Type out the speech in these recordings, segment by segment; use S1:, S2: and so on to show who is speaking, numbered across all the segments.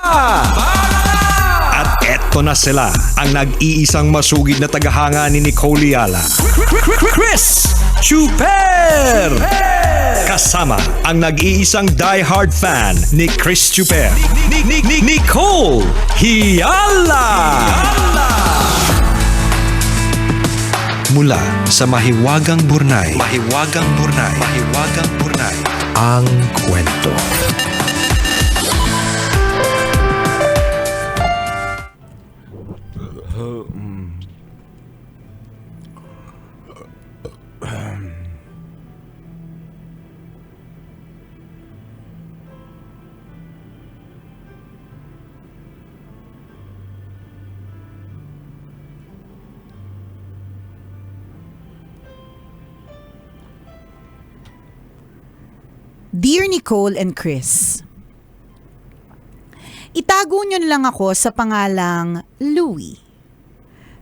S1: At eto na sila, ang nag-iisang masugid na tagahanga ni Nicole Yala, Chris Chuper! Kasama ang nag-iisang die-hard fan ni Chris Chuper, Nicole Yala! Mula sa Mahiwagang Burnay, ang kwento.
S2: Dear Nicole and Chris, itago niyo lang ako sa pangalang Louie,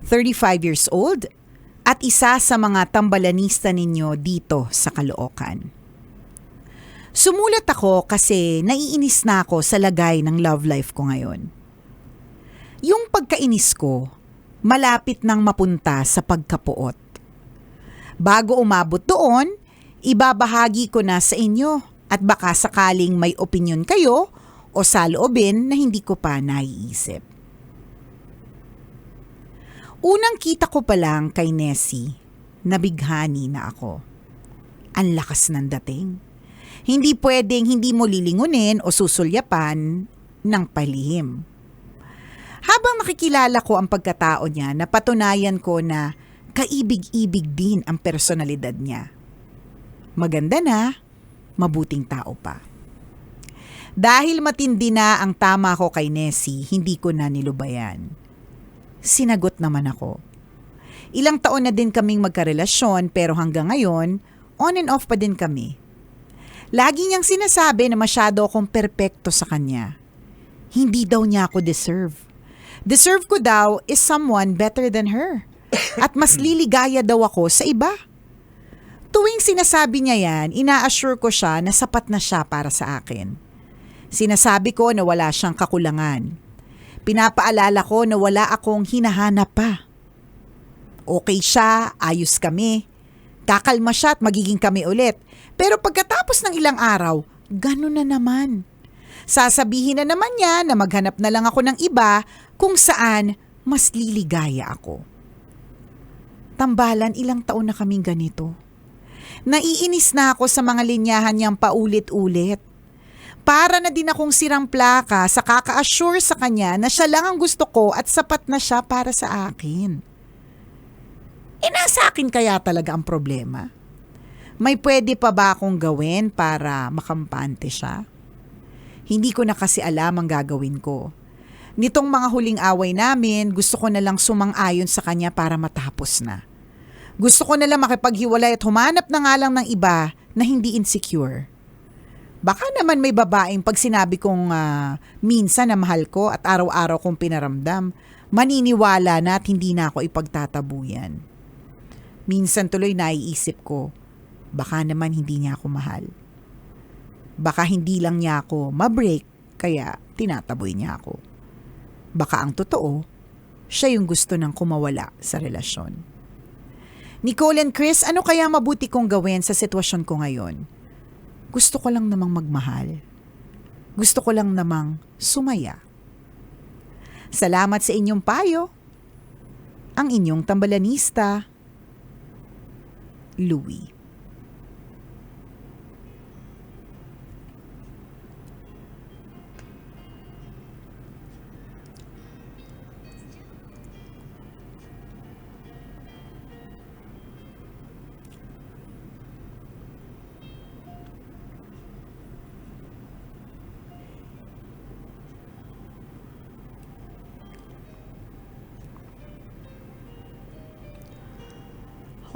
S2: 35 years old at isa sa mga tambalanista ninyo dito sa Caloocan. Sumulat ako kasi naiinis na ako sa lagay ng love life ko ngayon. Yung pagkainis ko, malapit nang mapunta sa pagkapuot. Bago umabot doon, ibabahagi ko na sa inyo at baka sakaling may opinyon kayo o saloobin na hindi ko pa naiisip. Unang kita ko pa lang kay Nessie, nabighani na ako. Ang lakas ng dating. Hindi pwedeng hindi mo lilingunin o susulyapan ng palihim. Habang nakikilala ko ang pagkatao niya, napatunayan ko na kaibig-ibig din ang personalidad niya. Maganda na, mabuting tao pa. Dahil matindi na ang tama ko kay Nessie, hindi ko na nilubayan. Sinagot naman ako. Ilang taon na din kaming magkarelasyon pero hanggang ngayon, on and off pa din kami. Lagi niyang sinasabi na masyado akong perpekto sa kanya. Hindi daw niya ako deserve. Deserve ko daw is someone better than her. At mas liligaya daw ako sa iba. Tuwing sinasabi niya yan, ina-assure ko siya na sapat na siya para sa akin. Sinasabi ko na wala siyang kakulangan. Pinapaalala ko na wala akong hinahanap pa. Okay siya, ayos kami. Kakalma siya at magiging kami ulit. Pero pagkatapos ng ilang araw, ganun na naman. Sasabihin na naman niya na maghanap na lang ako ng iba kung saan mas liligaya ako. Tambalan, ilang taon na kaming ganito. Naiinis na ako sa mga linyahan niyang paulit-ulit. Para na din akong sirang plaka sa kaka-assure sa kanya na siya lang ang gusto ko at sapat na siya para sa akin. Nasa akin kaya talaga ang problema? May pwede pa ba akong gawin para makampante siya? Hindi ko na kasi alam ang gagawin ko. Nitong mga huling away namin, gusto ko na lang sumang-ayon sa kanya para matapos na. Gusto ko na lang makipaghiwalay at humanap na nga lang ng iba na hindi insecure. Baka naman may babaeng pag sinabi kong minsan na mahal ko at araw-araw kong pinaramdam, maniniwala na at hindi na ako ipagtatabuyan. Minsan tuloy naiisip ko, baka naman hindi niya ako mahal. Baka hindi lang niya ako ma-break, kaya tinataboy niya ako. Baka ang totoo, siya yung gusto ng kumawala sa relasyon. Nicole and Chris, ano kaya mabuti kong gawin sa sitwasyon ko ngayon? Gusto ko lang namang magmahal. Gusto ko lang namang sumaya. Salamat sa inyong payo. Ang inyong tambalanista, Louie.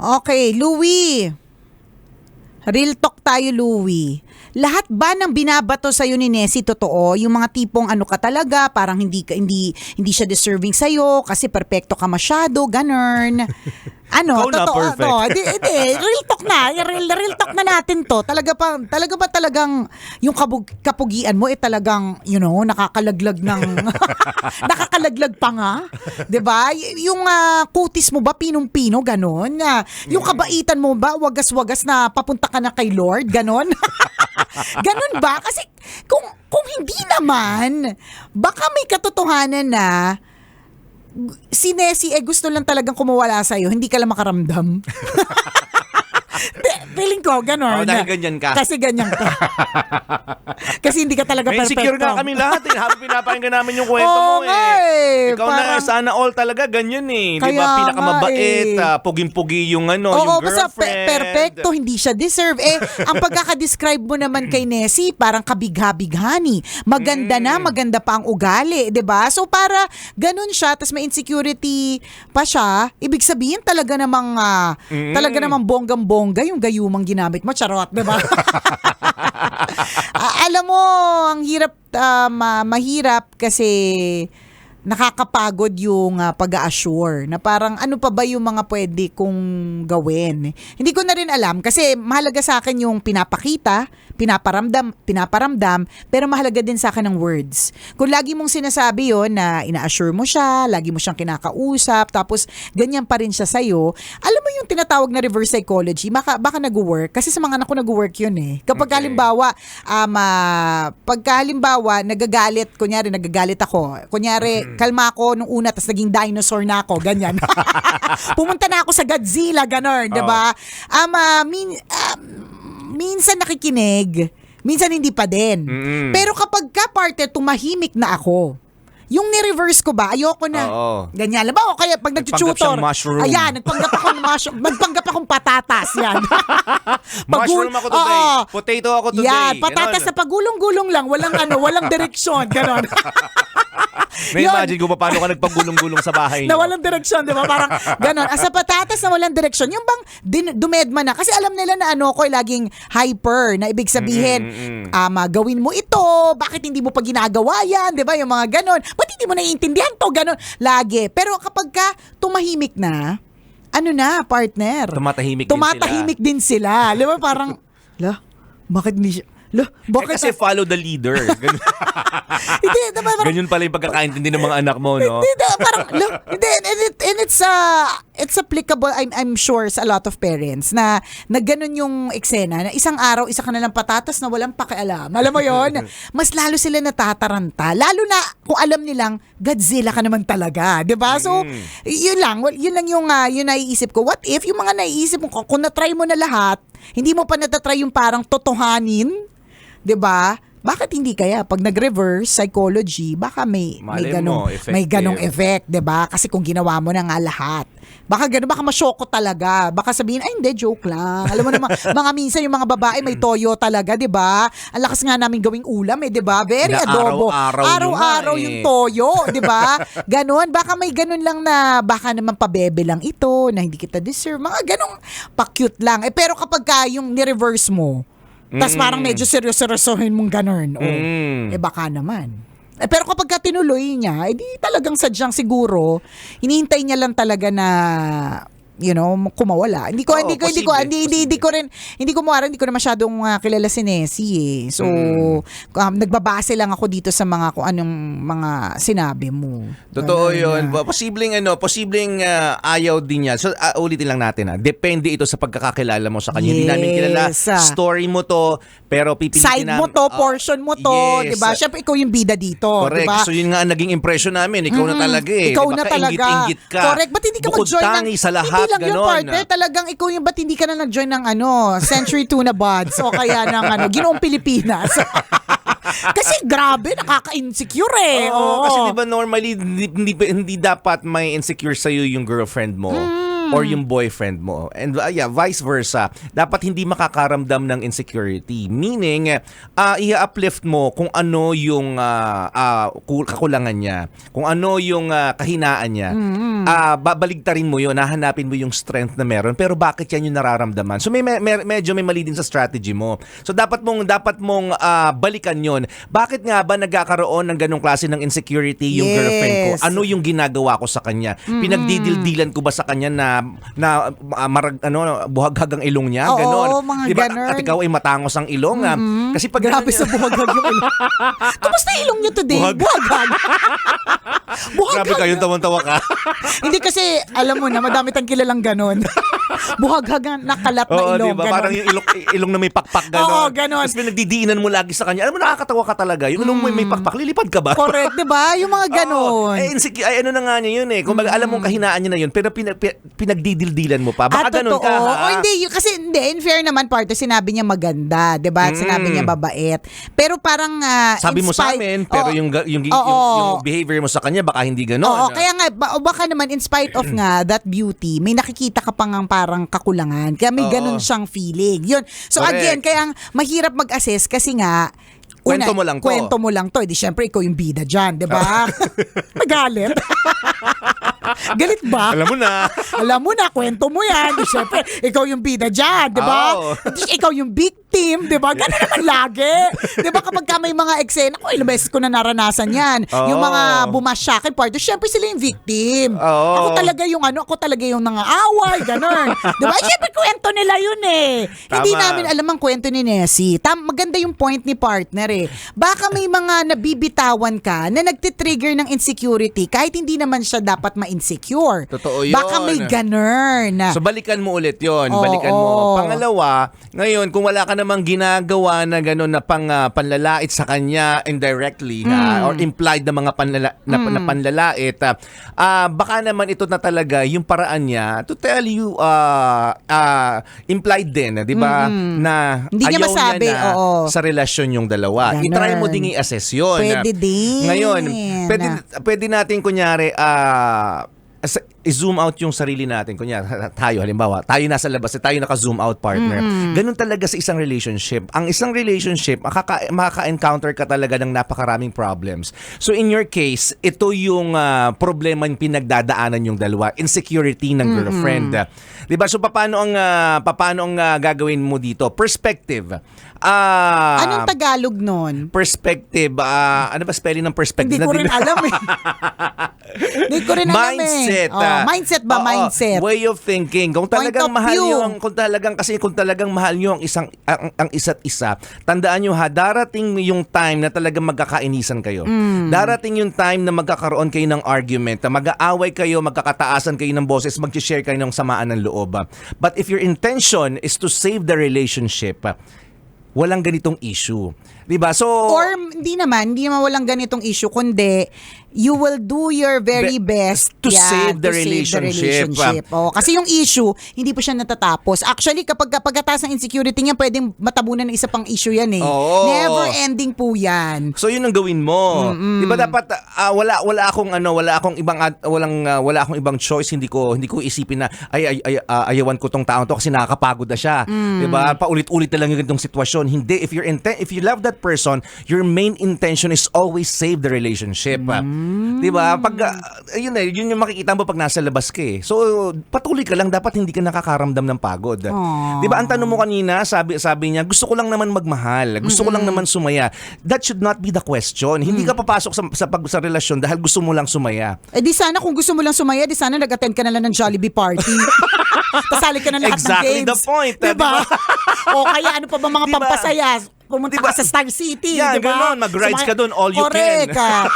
S2: Okay, Louie. Real talk tayo, Louie. Lahat ba ng binabato sa'yo ni Nessie totoo? Yung mga tipong ano ka talaga, parang hindi siya deserving sa'yo kasi perpekto ka masyado, ganun. Ano,
S3: Ikaw na,
S2: totoo,
S3: perfect.
S2: hindi, real talk na, real talk na natin to. Talaga ba talagang yung kapugian mo talagang, nakakalaglag ng, nakakalaglag pa nga, 'di ba? Yung kutis mo ba pinong-pino, ganon? Yung kabaitan mo ba, wagas-wagas na papunta ka na kay Lord, ganon? Ganon ba? Kasi kung hindi naman, baka may katotohanan na si Nessie gusto lang talagang kumawala sa'yo, hindi ka lang makaramdam. Feeling ko, gano'n.
S3: Dahil ganyan ka.
S2: Kasi ganyan ka. Kasi hindi ka talaga
S3: May
S2: perfecto.
S3: insecure nga kami lahat habang pinapakinggan namin yung kwento
S2: Oo
S3: mo
S2: nga eh.
S3: Ikaw na sana all talaga ganyan Di
S2: Kaya
S3: ba? Pinakamabait,
S2: nga
S3: puging-pugi yung yung
S2: Oo, basta
S3: girlfriend.
S2: perfecto, hindi siya deserve. Ang pagkaka-describe mo naman kay Nessie, parang kabigha-bighani. Maganda na, maganda pa ang ugali, 'di ba? So para ganun siya, tas may insecurity pa siya, ibig sabihin talaga namang bonggang-bongga yung gayumang ginamit mo, charot, 'di ba? Alam mo, ang hirap, mahirap kasi nakakapagod yung pag-a-assure na parang ano pa ba yung mga pwede kong gawin. Hindi ko na rin alam kasi mahalaga sa akin yung pinaparamdam, pero mahalaga din sa akin ang words. Kung lagi mong sinasabi yon na ina-assure mo siya, lagi mo siyang kinakausap, tapos ganyan pa rin siya sa'yo, alam mo yung tinatawag na reverse psychology, baka nag-work. Kasi sa mga anak ko nag-work yun eh. Kapag halimbawa, nagagalit ako. Kunyari, kalma ako nung una, tapos naging dinosaur na ako, ganyan. Pumunta na ako sa Godzilla, ganon, di ba? Minsan nakikinig, minsan hindi pa din. Pero kapag partner, tumahimik na ako. Yung ni-reverse ko ba, ayoko na.
S3: Oo.
S2: Ganyan. Alam kaya pag
S3: Nagpanggap
S2: nag-tutor,
S3: siyang mushroom.
S2: ayan, nagpanggap akong mushroom, magpanggap akong patatas, yan.
S3: Mushroom ako today.
S2: Oo.
S3: Potato ako today.
S2: Yan, patatas
S3: Ganon.
S2: na pagulong-gulong lang, walang direksyon, ganon.
S3: Na-imagine ko pa paano ka nagpagulong-gulong sa bahay
S2: Na
S3: niyo.
S2: walang direksyon, di ba? Parang ganon. Sa patatas na walang direksyon, yung bang dumedma na. Kasi alam nila na ako laging hyper, na ibig sabihin, gawin mo ito, bakit hindi mo pa ginagawa yan, di ba? Yung mga ganon. Ba't hindi mo naiintindihan to? Ganon. Lagi. Pero kapag ka tumahimik na, partner? Tumatahimik din sila. Di ba? Parang, bakit hindi siya? Bakit?
S3: Kasi follow the leader. Ganun,
S2: Hindi, diba, parang,
S3: ganun pala yung pagkakaintindi ng mga anak mo, no?
S2: Hindi, parang, and it's applicable, I'm sure, sa a lot of parents na ganun yung eksena, na isang araw, isa ka na lang patatas na walang pakialam. Alam mo yon, mas lalo sila natataranta. Lalo na kung alam nilang, Godzilla ka naman talaga. Diba? So, yun lang yung naiisip ko. What if, yung mga naiisip mo, kung na-try mo na lahat, hindi mo pa natatry yung parang totohanin, 'di ba? Bakit hindi kaya pag nag-reverse psychology, baka may ganong effect, 'di ba? Kasi kung ginawa mo na nga lahat. Baka masyoko talaga. Baka sabihin, ay hindi, joke lang. Alam mo naman, mga minsan yung mga babae may toyo talaga, 'di ba? Ang lakas nga namin gawing ulam 'di ba? Very adobo. Araw-araw yung toyo, 'di ba? Ganon, baka may ganon lang na baka naman pabebe lang ito na hindi kita deserve. Mga ganong pa-cute lang. Pero kapag yung ni-reverse mo, tas parang medyo seryosohin mong ganun. Baka naman. Pero kapag ka tinuloy niya, di talagang sadyang siguro, hinihintay niya lang talaga na, kumawala. Hindi ko na masyadong kilala si Nessie eh. So, nagbabase lang ako dito sa mga kung anong mga sinabi mo.
S3: Totoo yun. Posibleng ayaw din niya. So, ulitin lang natin depende ito sa pagkakakilala mo sa kanya. Hindi namin kilala. Story mo to, pero pipilitin
S2: side mo to, portion mo to,
S3: yes.
S2: diba? Siyempre, ikaw yung bida dito.
S3: Correct.
S2: Diba?
S3: So, yun nga ang naging impression namin. Ikaw na talaga eh.
S2: Ikaw
S3: diba?
S2: na talaga.
S3: Kaingit-ingit ka.
S2: Correct. Ba't hindi ka
S3: Bukod
S2: mag-join
S3: tangi sa lahat,
S2: hindi lang yung
S3: ganon.
S2: partner, talagang ikaw yung ba't hindi ka na nag-join ng Century Tuna Buds o kaya ng Ginoong Pilipinas. Kasi grabe, nakaka-insecure eh.
S3: Oo, kasi diba normally hindi dapat may insecure sa'yo yung girlfriend mo. Or yung boyfriend mo. And vice versa. Dapat hindi makakaramdam ng insecurity. Meaning, i-uplift mo kung ano yung kakulangan niya. Kung ano yung kahinaan niya. Babaligtarin mo yun. Hahanapin mo yung strength na meron. Pero bakit yan yung nararamdaman? So medyo may mali din sa strategy mo. So dapat mong balikan yun. Bakit nga ba nagkakaroon ng ganong klase ng insecurity yung girlfriend ko? Ano yung ginagawa ko sa kanya? Pinagdidildilan ko ba sa kanya na buhaghag ang ilong niya,
S2: Oo,
S3: ganon.
S2: mga
S3: Diba?
S2: ganun.
S3: At ikaw ay matangos ang ilong. Kasi pag
S2: Grabe
S3: ganun-
S2: sa buhaghag yung ilong. Kumusta yung ilong niyo today? Buhaghag.
S3: Grabe kayo, tawan-tawa ka.
S2: Hindi kasi, alam mo na, madami tayong kilalang ganon. Buhaghag ang nakalat na
S3: Oo,
S2: ilong.
S3: diba?
S2: Ganon.
S3: Parang yung ilong na may pakpak, ganon.
S2: Oo, ganon.
S3: Tapos pinagdidiinan mo lagi sa kanya. Alam mo, nakakatawa ka talaga. Yung ilong mo may pakpak, lilipad ka ba?
S2: Correct, di ba? Yung mga ganon.
S3: Ay, ano na nga niya yun eh. Kung alam mong kahinaan niya na yun, pero pinagdidildilan mo pa. Baka ganun ka, ha?
S2: O hindi, kasi hindi, in fair naman partner, sinabi niya maganda, 'di ba? Sinabi niya mabait. Pero parang
S3: Sabi
S2: in
S3: mo sa
S2: spite-
S3: amin, pero
S2: Oo.
S3: yung
S2: Oo.
S3: behavior mo sa kanya, baka hindi ganun.
S2: Oo, kaya nga, baka naman in spite of nga that beauty, may nakikita ka pa nga parang kakulangan. Kaya may
S3: Oo.
S2: ganun siyang feeling. Yun. So
S3: Correct.
S2: again, kaya ang mahirap mag-assess kasi nga,
S3: Kwento mo lang to.
S2: Kwento mo lang to. Di syempre, ikaw yung bida dyan, di ba? Magalit. Galit ba?
S3: Alam mo na.
S2: Alam mo na, kwento mo yan. Di syempre, ikaw yung bida dyan, di ba?
S3: Oo.
S2: Di, ikaw yung victim, di ba? Ganun naman lagi. Di ba kapag ka may mga eksena, ko ilang beses ko na naranasan yan.
S3: Oo.
S2: Yung mga bumasyakin part, syempre sila yung victim.
S3: Oo.
S2: Ako talaga yung nangaaway, ganun. Di ba? Syempre, kwento nila yun eh. Hindi
S3: Tama.
S2: namin alam ang kwento ni Nessie. Maganda yung point ni partner eh. Baka may mga nabibitawan ka na nagtitrigger ng insecurity kahit hindi naman siya dapat ma-insecure.
S3: Totoo yun.
S2: Baka may ganun.
S3: So balikan mo ulit yon,
S2: Oo.
S3: balikan mo. Pangalawa, ngayon kung wala ka namang ginagawa na gano'n na panlalait sa kanya indirectly or implied na mga na panlalait, baka naman ito na talaga yung paraan niya to tell you implied din, 'di ba? Na
S2: Hindi niya
S3: ayaw
S2: masabi,
S3: niya na
S2: oo.
S3: sa relasyon yung dalawa.
S2: Ganun.
S3: I-try mo ding i-assess yun.
S2: Pwede din.
S3: Ngayon, pwede natin kunyari i-zoom out yung sarili natin. Kunya, tayo, halimbawa, tayo nasa labas, tayo naka-zoom out partner. Ganun talaga sa isang relationship. Ang isang relationship, makaka-encounter ka talaga ng napakaraming problems. So in your case, ito yung problema yung pinagdadaanan yung dalawa. Insecurity ng girlfriend. Diba? So paano ang gagawin mo dito? Perspective.
S2: Anong Tagalog nun?
S3: Perspective. Ano ba spelling ng perspective?
S2: Hindi ko rin alam eh. Hindi ko rin alam
S3: Mindset.
S2: eh. Mindset ba?
S3: Oo,
S2: Mindset.
S3: way of thinking. Kung talagang
S2: of
S3: mahal
S2: view.
S3: niyo kung talagang mahal niyo ang isa't isa, tandaan niyo darating yung time na talagang magkakainisan kayo. Darating yung time na magkakaroon kayo ng argument, na mag-aaway kayo, magkakataasan kayo ng boses, mag-share kayo ng samaan ng loob. But if your intention is to save the relationship, walang ganitong issue. 'Di ba? So
S2: Or hindi naman walang ganitong issue, kundi you will do your very best
S3: to save the relationship.
S2: Kasi yung issue, hindi pa siya natatapos. Actually, pagkatapos ng insecurity niya, pwedeng matabunan ng isa pang issue yan eh.
S3: Oo.
S2: Never ending po yan.
S3: So yun ang gawin mo. 'Di ba dapat wala akong ibang choice, hindi ko isipin na ayawan ko tong taong to kasi nakakapagod na siya. 'Di ba? Paulit-ulit na lang yung ganitong sitwasyon. Hindi, if you love that person, your main intention is always save the relationship. 'Di ba? Pag yun yung makikita mo pag nasa labas ka eh. So patuloy ka lang, dapat hindi ka nakakaramdam ng pagod. 'Di ba? Ang tanong mo kanina, sabi niya, gusto ko lang naman magmahal. Gusto ko lang naman sumaya. That should not be the question. Hindi ka papasok sa relasyon dahil gusto mo lang sumaya.
S2: Eh di sana kung gusto mo lang sumaya, di sana nag-attend ka na lang ng Jollibee party. Pasali ka na lahat
S3: Exactly
S2: ng games.
S3: the point.
S2: Diba? O kaya ano pa ba mga
S3: Diba?
S2: pampasaya? Pumunta
S3: Diba?
S2: ka sa Star City,
S3: Yan,
S2: diba?
S3: ganon. Mag-rides ka dun, all you
S2: Correct.
S3: can.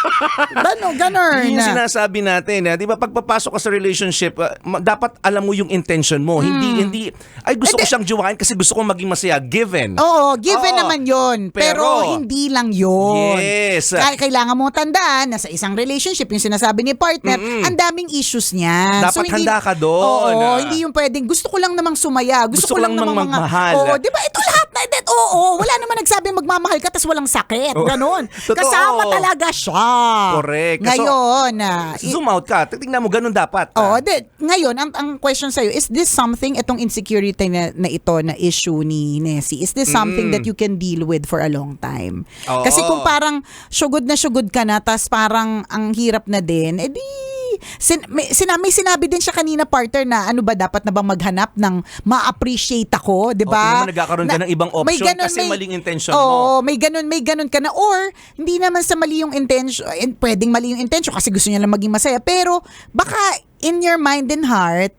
S2: Ganon.
S3: Yun yung sinasabi natin. Di ba, pagpapasok ka sa relationship, dapat alam mo yung intention mo. Hindi, ay gusto ko siyang jowain kasi gusto kong maging masaya. Given.
S2: Oo, given
S3: Oo.
S2: naman yun. Pero hindi lang yun.
S3: Yes.
S2: Kailangan mo tandaan na sa isang relationship, yung sinasabi ni partner, ang daming issues niyan.
S3: Dapat handa ka doon.
S2: Oo, hindi yung pwedeng, gusto ko lang namang sumaya. Gusto ko lang namang
S3: magmahal.
S2: Oo, di ba? Ito lahat na, oo, wala naman nagsabi magmamahal ka tas walang sakit. Ganon.
S3: Totoo.
S2: Kasama talaga siya.
S3: Correct.
S2: Ngayon,
S3: Zoom out ka. Tingnan mo, ganun dapat.
S2: ngayon, ang question sa'yo, is this something, itong insecurity na ito, na issue ni Nessie, is this something that you can deal with for a long time?
S3: Oo.
S2: Kasi kung parang sugod ka na, tas parang ang hirap na din, edi, may sinabi din siya kanina, partner, na ano ba, dapat na bang maghanap ng ma-appreciate ako, di ba?
S3: naman nagkakaroon ka ng ibang option kasi maling intention mo.
S2: Oo, may ganun ka na, or hindi naman sa mali yung intention, pwedeng mali yung intention kasi gusto niya lang maging masaya, pero baka in your mind and heart,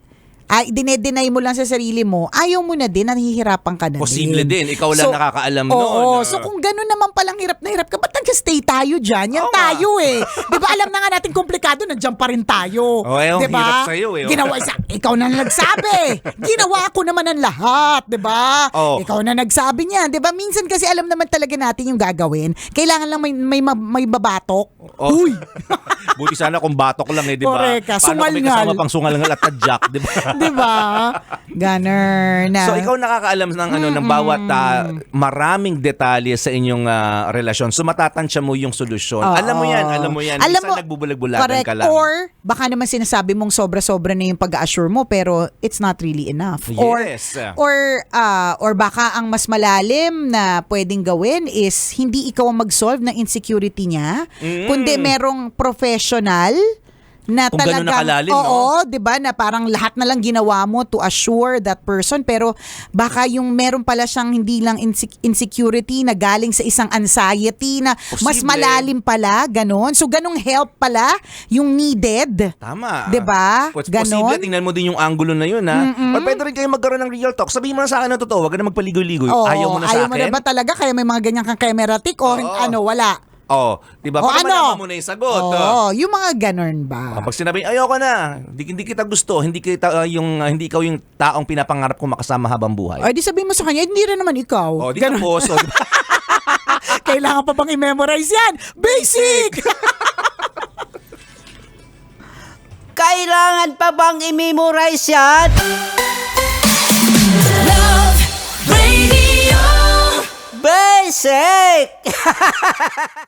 S2: dinedeny mo lang sa sarili mo, ayaw mo na din, nahihirapan ka na
S3: Posible din. Ikaw lang
S2: So,
S3: nakakaalam
S2: Oo,
S3: noon.
S2: so kung gano'n naman palang hirap na hirap ka, ba't nag-stay tayo dyan? Yan
S3: Oo nga.
S2: tayo eh. Di ba alam na nga natin komplikado, nandiyan pa rin tayo.
S3: Oo, ang
S2: Di ba?
S3: hirap sa'yo eh.
S2: Ikaw na nagsabi. Ginawa ko naman ang lahat, di ba?
S3: Oo.
S2: Ikaw na nagsabi niyan, di ba? Minsan kasi alam naman talaga natin yung gagawin. Kailangan lang may babatok.
S3: Oh.
S2: Uy!
S3: Buti sana kung batok lang eh, di ba?
S2: Correct ka.
S3: Paano kami
S2: Sungal-ngal.
S3: kasama pang sungal-ngal at tadyak, di ba?
S2: Di ba? Ganun na.
S3: So ikaw nakakaalam ng bawat maraming detalye sa inyong relasyon. So matatansya mo yung solusyon.
S2: Oo.
S3: Alam mo yan.
S2: Alam
S3: Minsan
S2: mo,
S3: nagbubulag-bulagan
S2: correct.
S3: ka lang.
S2: Or baka naman sinasabi mong sobra-sobra na yung pag-assure mo pero it's not really enough.
S3: Yes.
S2: Or baka ang mas malalim na pwedeng gawin is hindi ikaw ang mag-solve ng insecurity niya, kundi merong professional na
S3: Kung ganun
S2: talagang,
S3: nakalalim,
S2: oo, 'di ba, na parang lahat na lang ginawa mo to assure that person pero baka yung meron pala siyang hindi lang insecurity na galing sa isang anxiety na mas
S3: Posible.
S2: malalim pala, ganon. So ganong help pala yung needed.
S3: Tama.
S2: 'Di ba?
S3: Posible, tingnan mo din yung angulo na yun, ha? Or pwede rin kayo magkaroon ng real talk. Sabihin mo na sa akin na totoo, wag ka na magpaligoy-ligoy.
S2: Oo,
S3: Ayaw mo na sa
S2: ayaw mo
S3: akin?
S2: na ba talaga kaya may mga ganyan kang cameratic o wala?
S3: Oh, di ba?
S2: O
S3: Para
S2: ano?
S3: malaman mo na yung sagot.
S2: Oo, yung mga ganon ba?
S3: Pag sinabi, ayoko na, hindi kita gusto, hindi ikaw yung taong pinapangarap ko makasama habang buhay.
S2: Ay, di sabihin mo sa kanya, hindi rin naman ikaw.
S3: Oh, di
S2: Ganon.
S3: tapos.
S2: Kailangan pa bang i-memorize yan? Basic!
S4: Kailangan pa bang i-memorize yan?
S5: Love Radio.
S4: Basic!